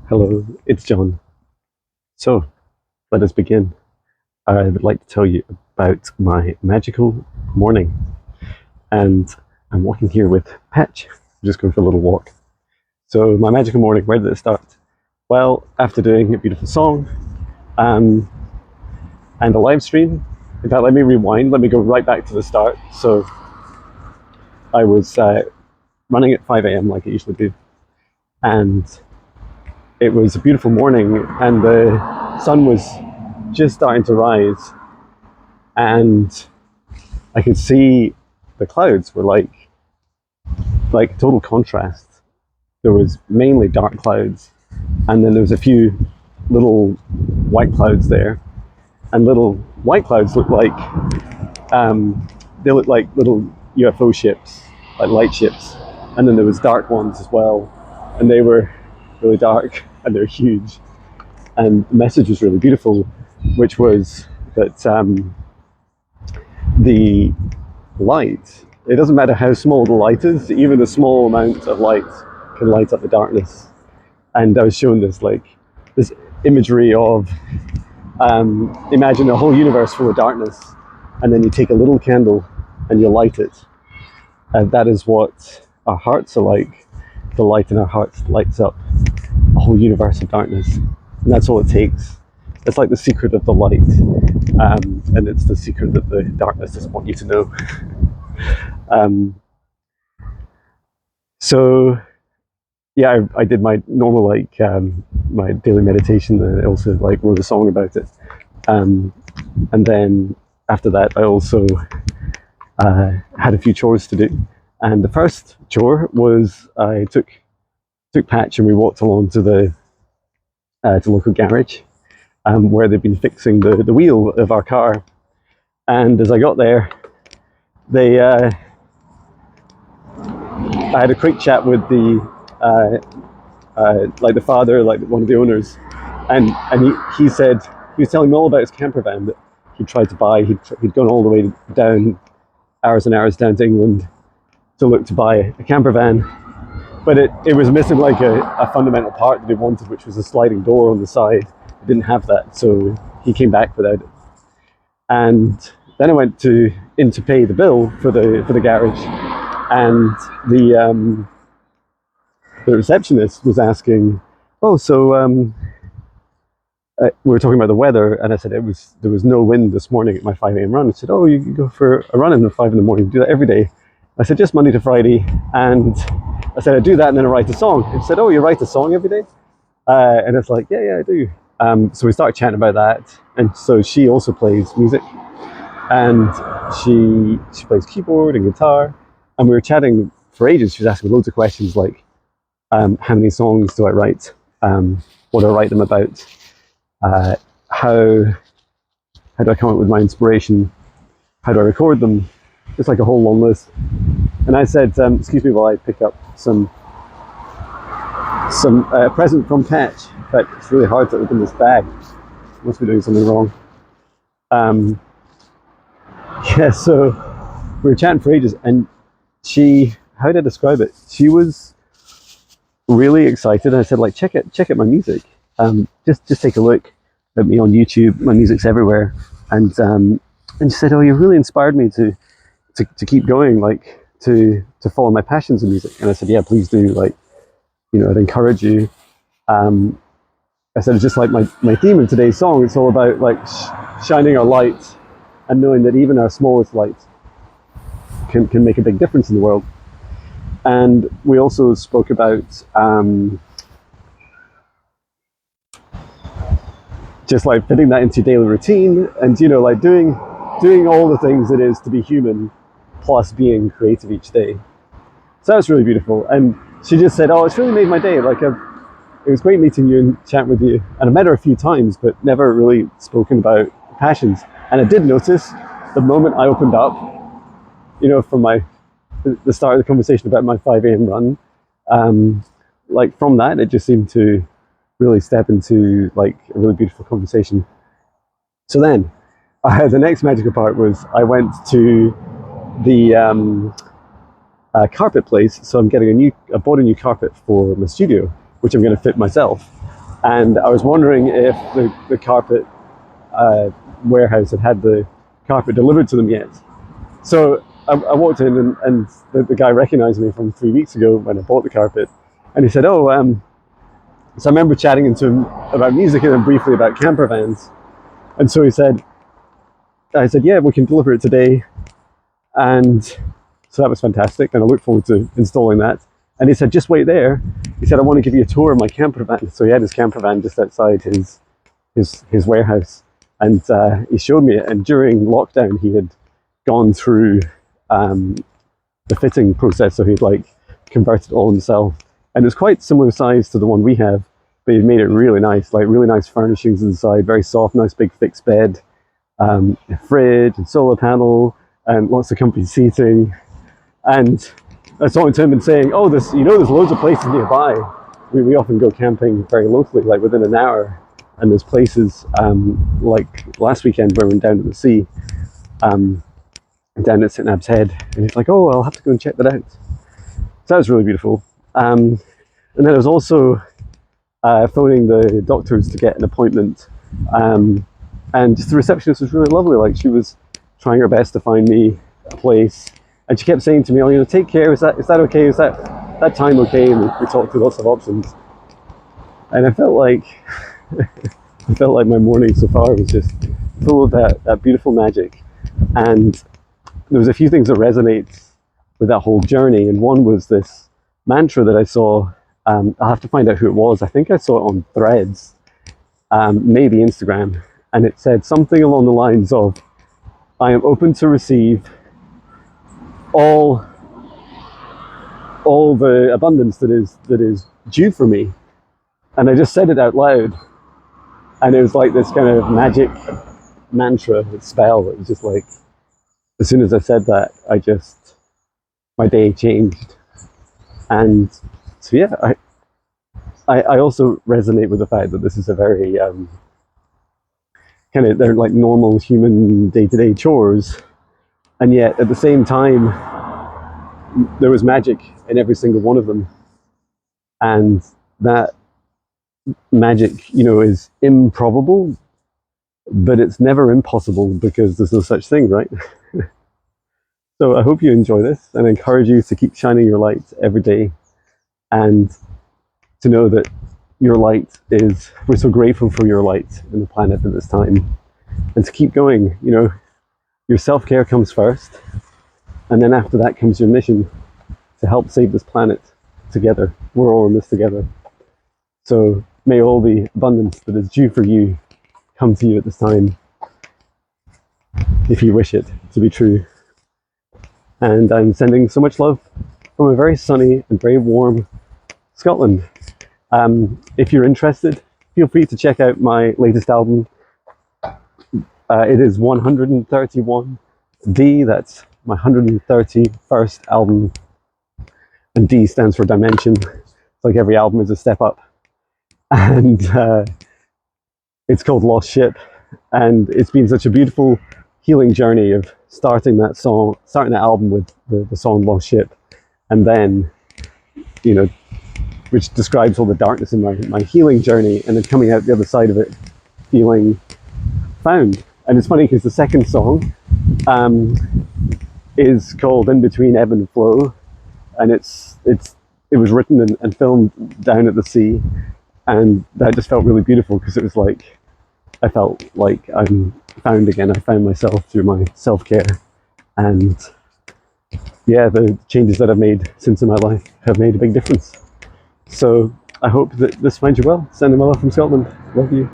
Hello, it's John. So, let us begin. I would like to tell you about my magical morning. And I'm walking here with Patch. I'm just going for a little walk. So, my magical morning, where did it start? Well, after doing a beautiful song and a live stream, in fact, let me rewind, let me go right back to the start. So, I was running at 5 a.m. like I usually do. And it was a beautiful morning, and the sun was just starting to rise, and I could see the clouds were like total contrast. There was mainly dark clouds, and then there was a few little white clouds there, and little white clouds looked like they looked like little UFO ships, like light ships, and then there was dark ones as well, and they were really dark and they're huge. And the message was really beautiful, which was that the light, it doesn't matter how small the light is, even a small amount of light can light up the darkness. And I was shown this this imagery of imagine a whole universe full of darkness, and then you take a little candle and you light it. And that is what our hearts are like. The light in our hearts lights up a whole universe of darkness. And that's all it takes. It's like the secret of the light. And it's the secret that the darkness doesn't want you to know. So yeah, I did my normal my daily meditation, and I also wrote a song about it. And then after that, I also had a few chores to do. And the first chore was I took Patch and we walked along to the local garage, where they've been fixing the wheel of our car. And as I got there, I had a quick chat with the father, one of the owners, and he said he was telling me all about his camper van that he tried to buy. He'd gone all the way down, hours and hours down to England to look to buy a camper van, but it was missing a fundamental part that he wanted, which was a sliding door on the side. It didn't have that, so he came back without it. And then I went in to pay the bill for the garage, and the receptionist was asking, "Oh, so we were talking about the weather," and I said there was no wind this morning at my 5 a.m. run. I said, "Oh, you can go for a run at 5 in the morning. Do that every day." I said, "Just Monday to Friday," and I said, "I do that and then I write a song." I said, "Oh, you write a song every day?" And it's like, yeah, I do. So we started chatting about that, and so she also plays music, and she plays keyboard and guitar, and we were chatting for ages. She was asking me loads of questions like, how many songs do I write? What do I write them about? How do I come up with my inspiration? How do I record them? Just like a whole long list. And I said, excuse me while I pick up some present from Patch. But it's really hard to open this bag. Must be doing something wrong. Yeah, so we were chatting for ages, and how did I describe it? She was really excited. I said, check out my music. Just take a look at me on YouTube. My music's everywhere. And she said, "Oh, you really inspired me to keep going, to follow my passions in music." And I said, "Yeah, please do. I'd encourage you." I said, "It's just like my theme of today's song. It's all about shining our light and knowing that even our smallest light can make a big difference in the world." And we also spoke about just fitting that into your daily routine, and doing all the things it is to be human, plus being creative each day. So that was really beautiful. And she just said, "Oh, it's really made my day. It was great meeting you and chatting with you. And I met her a few times, but never really spoken about passions." And I did notice the moment I opened up, from the start of the conversation about my 5 a.m. run, from that, it just seemed to really step into a really beautiful conversation. So then, the next magical part was I went to the carpet place. So I bought a new carpet for my studio, which I'm going to fit myself. and I was wondering if the carpet warehouse had the carpet delivered to them yet. So I walked in, and the guy recognized me from 3 weeks ago when I bought the carpet, and he said, "Oh, so I remember chatting to him about music and then briefly about camper vans." And so I said, "Yeah, we can deliver it today." And so that was fantastic, and I look forward to installing that. And he said, "Just wait there." He said, "I want to give you a tour of my camper van." So he had his camper van just outside his warehouse, and he showed me it. And during lockdown, he had gone through the fitting process, so he'd like converted it all himself, and it was quite similar size to the one we have, but he made it really nice, like really nice furnishings inside, very soft, nice big fixed bed, a fridge and solar panel, and lots of comfy seating. And I was talking to him and saying, "Oh, there's loads of places nearby. We often go camping very locally, like within an hour, and there's places like last weekend where we went down to the sea, down at St Nab's Head." And he's like, "Oh, I'll have to go and check that out." So that was really beautiful. And then I was also phoning the doctors to get an appointment, and the receptionist was really lovely. Like, she was trying her best to find me a place, and she kept saying to me, "Oh, take care. Is that okay? Is that time okay?" And we talked through lots of options, and I felt like my morning so far was just full of that beautiful magic. And there was a few things that resonate with that whole journey, and one was this mantra that I saw. I'll have to find out who it was. I think I saw it on Threads, maybe Instagram, and it said something along the lines of, "I am open to receive all the abundance that is due for me." And I just said it out loud, and it was like this kind of magic mantra, spell. It was just like, as soon as I said that, my day changed. And so yeah, I also resonate with the fact that this is a very they're like normal human day-to-day chores, and yet at the same time there was magic in every single one of them. And that magic, is improbable, but it's never impossible, because there's no such thing, right? So I hope you enjoy this, and I encourage you to keep shining your light every day, and to know that your light we're so grateful for your light in the planet at this time, and to keep going. Your self-care comes first, and then after that comes your mission to help save this planet together. We're all in this together. So may all the abundance that is due for you come to you at this time, if you wish it to be true. And I'm sending so much love from a very sunny and very warm Scotland. If you're interested, feel free to check out my latest album. It is 131D. That's my 131st album, and D stands for dimension. It's like every album is a step up, and it's called Lost Ship. And it's been such a beautiful healing journey of starting that album with the song Lost Ship, and then which describes all the darkness in my healing journey, and then coming out the other side of it feeling found. And it's funny because the second song is called In Between Ebb and Flow, and it was written and filmed down at the sea, and that just felt really beautiful, because it was like I felt like I'm found again. I found myself through my self-care, and yeah, the changes that I've made since in my life have made a big difference. So I hope that this finds you well. Sending my love from Scotland. Love you.